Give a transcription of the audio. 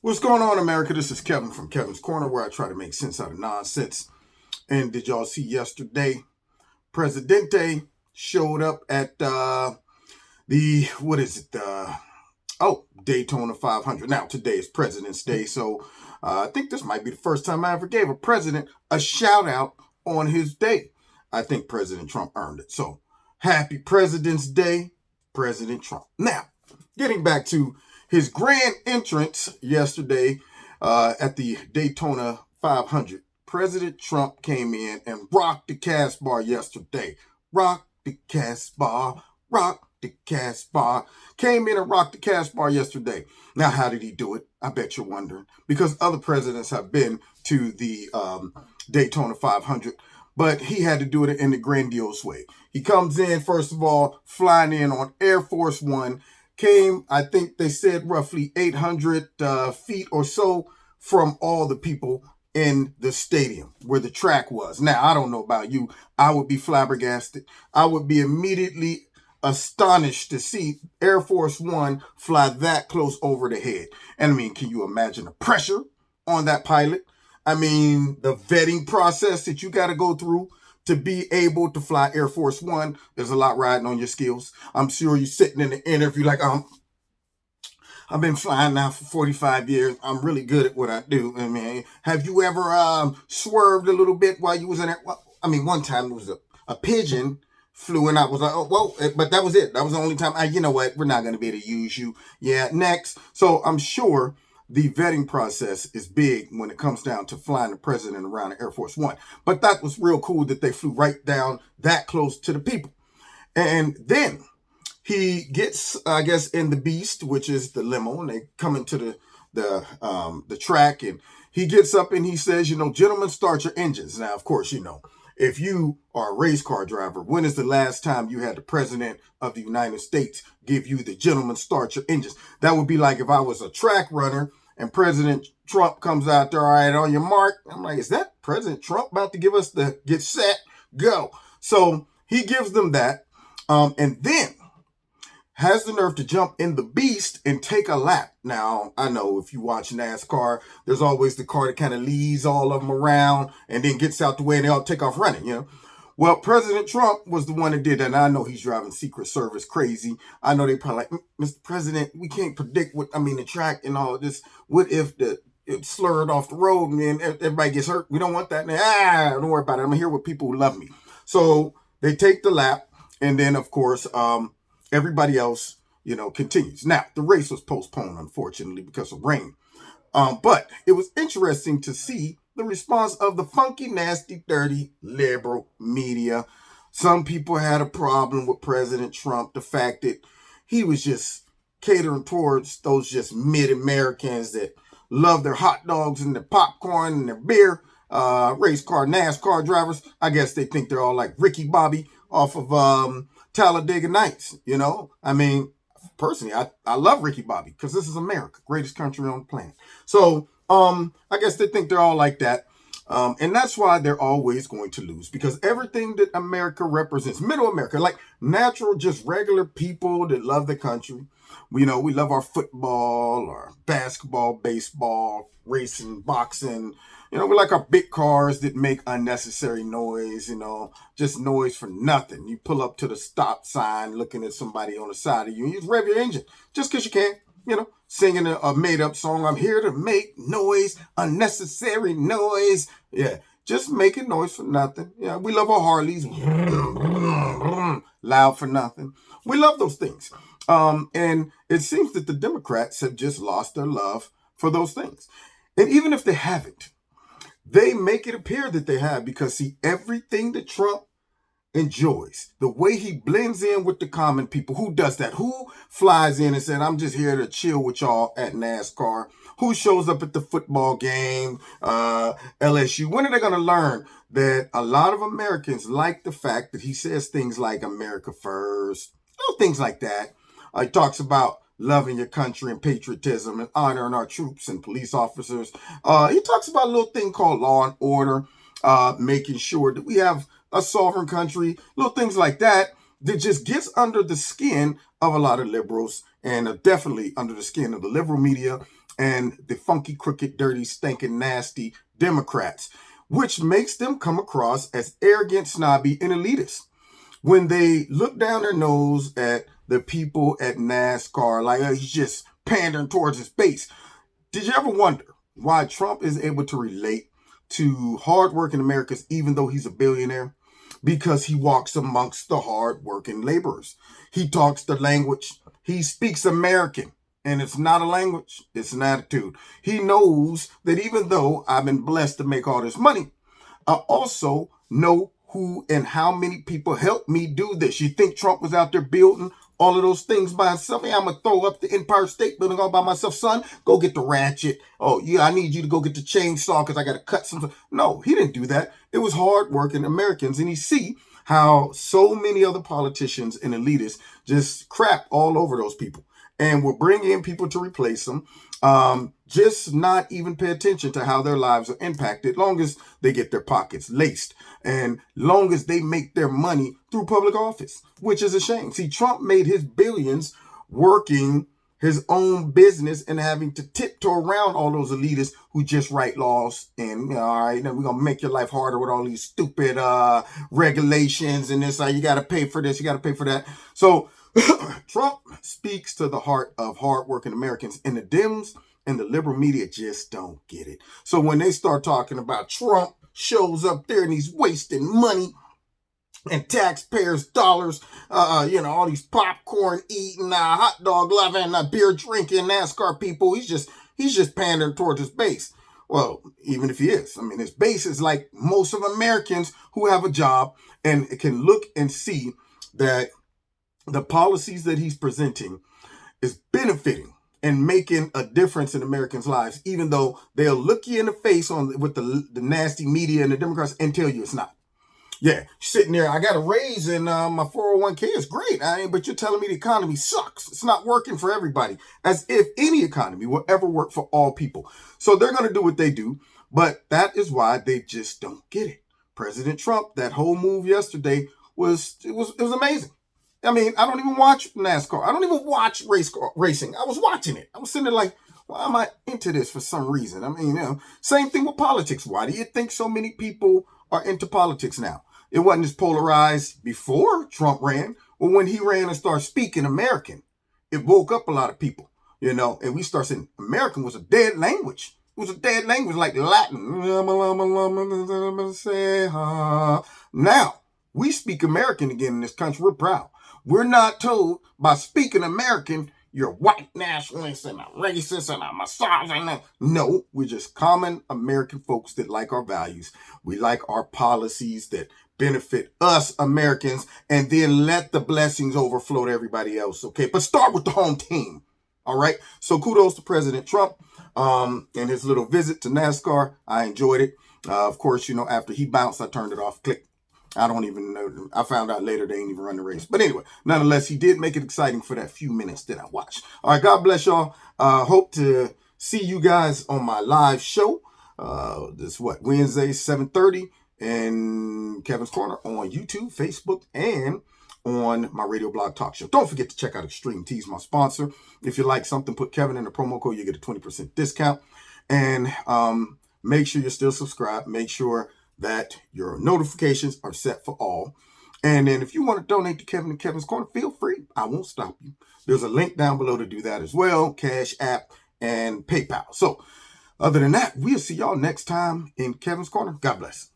What's going on, America? This is Kevin from Kevin's Corner, where I try to make sense out of nonsense. And did y'all see yesterday? Presidente showed up at Daytona 500. Now, today is President's Day, so I think this might be the first time I ever gave a president a shout out on his day. I think President Trump earned it. So, happy President's Day, President Trump. Now, getting back to his grand entrance yesterday at the Daytona 500. President Trump came in and rocked the casbah yesterday. Rock the casbah, rock the casbah. Came in and rocked the casbah yesterday. Now, how did he do it? I bet you're wondering. Because other presidents have been to the Daytona 500, but he had to do it in a grandiose way. He comes in, first of all, flying in on Air Force One. Came, I think they said, roughly 800 feet or so from all the people in the stadium where the track was. Now, I don't know about you. I would be flabbergasted. I would be immediately astonished to see Air Force One fly that close over the head. And I mean, can you imagine the pressure on that pilot? I mean, the vetting process that you got to go through to be able to fly Air Force One. There's a lot riding on your skills. I'm sure you're sitting in the interview like, I've been flying now for 45 years. I'm really good at what I do. I mean, have you ever swerved a little bit while you was in it? Well, I mean, one time there was a pigeon flew and I was like, oh, whoa, but that was it. That was the only time. You know what? We're not going to be able to use you. Yeah, next. So I'm sure the vetting process is big when it comes down to flying the president around the Air Force One. But that was real cool that they flew right down that close to the people. And then he gets, I guess, in the Beast, which is the limo, and they come into the track, and he gets up and he says, gentlemen, start your engines. Now, of course, if you are a race car driver, when is the last time you had the president of the United States give you the gentlemen, start your engines? That would be like if I was a track runner and President Trump comes out there, all right, on your mark. I'm like, is that President Trump about to give us the get set, go? So he gives them that, and then has the nerve to jump in the Beast and take a lap. Now, I know if you watch NASCAR, there's always the car that kind of leads all of them around and then gets out the way and they all take off running, Well, President Trump was the one that did that. And I know he's driving Secret Service crazy. I know they probably like, Mr. President, we can't predict the track and all of this. What if it slurred off the road and then everybody gets hurt? We don't want that. Don't worry about it. I'm here with people who love me. So they take the lap. And then, of course, everybody else, continues. Now, the race was postponed, unfortunately, because of rain. But it was interesting to see the response of the funky, nasty, dirty, liberal media. Some people had a problem with President Trump, the fact that he was just catering towards those just mid-Americans that love their hot dogs and their popcorn and their beer. Race car, NASCAR drivers, I guess they think they're all like Ricky Bobby off of Talladega Nights, I mean, personally, I love Ricky Bobby because this is America, greatest country on the planet. So, I guess they think they're all like that. And that's why they're always going to lose, because everything that America represents, middle America, like natural, just regular people that love the country. We love our football, our basketball, baseball, racing, boxing. We like our big cars that make unnecessary noise, just noise for nothing. You pull up to the stop sign looking at somebody on the side of you and you just rev your engine just because you can, singing a made-up song. I'm here to make noise, unnecessary noise. Yeah, just making noise for nothing. Yeah, we love our Harleys. Loud for nothing. We love those things. And it seems that the Democrats have just lost their love for those things. And even if they haven't, they make it appear that they have, because see, everything that Trump enjoys, the way he blends in with the common people. Who does that? Who flies in and said, I'm just here to chill with y'all at NASCAR? Who shows up at the football game, LSU? When are they going to learn that a lot of Americans like the fact that he says things like America first, things like that? He talks about loving your country and patriotism and honoring our troops and police officers. He talks about a little thing called law and order, making sure that we have a sovereign country, little things like that just gets under the skin of a lot of liberals and definitely under the skin of the liberal media and the funky, crooked, dirty, stinking, nasty Democrats, which makes them come across as arrogant, snobby, and elitist. When they look down their nose at the people at NASCAR, like he's just pandering towards his base. Did you ever wonder why Trump is able to relate to hardworking Americans even though he's a billionaire? Because he walks amongst the hardworking laborers. He talks the language. He speaks American. And it's not a language, it's an attitude. He knows that even though I've been blessed to make all this money, I also know who and how many people helped me do this. You think Trump was out there building all of those things by himself? Hey, I'm going to throw up the Empire State Building all by myself. Son, go get the ratchet. Oh, yeah, I need you to go get the chainsaw because I got to cut some. No, he didn't do that. It was hardworking Americans. And you see how so many other politicians and elitists just crap all over those people and will bring in people to replace them. Just not even pay attention to how their lives are impacted, long as they get their pockets laced and long as they make their money through public office, which is a shame. See, Trump made his billions working his own business and having to tiptoe around all those elitists who just write laws and, all right, then we're going to make your life harder with all these stupid regulations and this, you got to pay for this, you got to pay for that. So Trump speaks to the heart of hardworking Americans, and the Dems and the liberal media just don't get it. So when they start talking about Trump shows up there and he's wasting money and taxpayers' dollars, all these popcorn eating, hot dog loving, beer drinking, NASCAR people, he's just pandering towards his base. Well, even if he is, his base is like most of Americans who have a job and can look and see that the policies that he's presenting is benefiting and making a difference in Americans' lives, even though they'll look you in the face with the nasty media and the Democrats and tell you it's not. Yeah, sitting there, I got a raise in my 401k. It's great, but you're telling me the economy sucks. It's not working for everybody, as if any economy will ever work for all people. So they're going to do what they do, but that is why they just don't get it. President Trump, that whole move yesterday was amazing. I don't even watch NASCAR. I don't even watch racing. I was watching it. I was sitting there like, why am I into this for some reason? Same thing with politics. Why do you think so many people are into politics now? It wasn't as polarized before Trump ran, or when he ran and started speaking American. It woke up a lot of people, and we started saying American was a dead language. It was a dead language like Latin. Now, we speak American again in this country. We're proud. We're not told by speaking American, you're white nationalists and a racist and a misogynist. No, we're just common American folks that like our values. We like our policies that benefit us Americans, and then let the blessings overflow to everybody else, okay? But start with the home team, all right? So kudos to President Trump and his little visit to NASCAR. I enjoyed it. Of course, after he bounced, I turned it off. Click. I don't even know. I found out later they ain't even run the race. But anyway, nonetheless, he did make it exciting for that few minutes that I watched. All right, God bless y'all. Hope to see you guys on my live show. Wednesday, 7:30 in Kevin's Corner on YouTube, Facebook, and on my radio blog talk show. Don't forget to check out Extreme Tees, my sponsor. If you like something, put Kevin in the promo code. You get a 20% discount. And make sure you're still subscribed. Make sure that your notifications are set for all. And then if you want to donate to Kevin and Kevin's Corner, feel free. I won't stop you. There's a link down below to do that as well. Cash App and PayPal. So other than that, we'll see y'all next time in Kevin's Corner. God bless.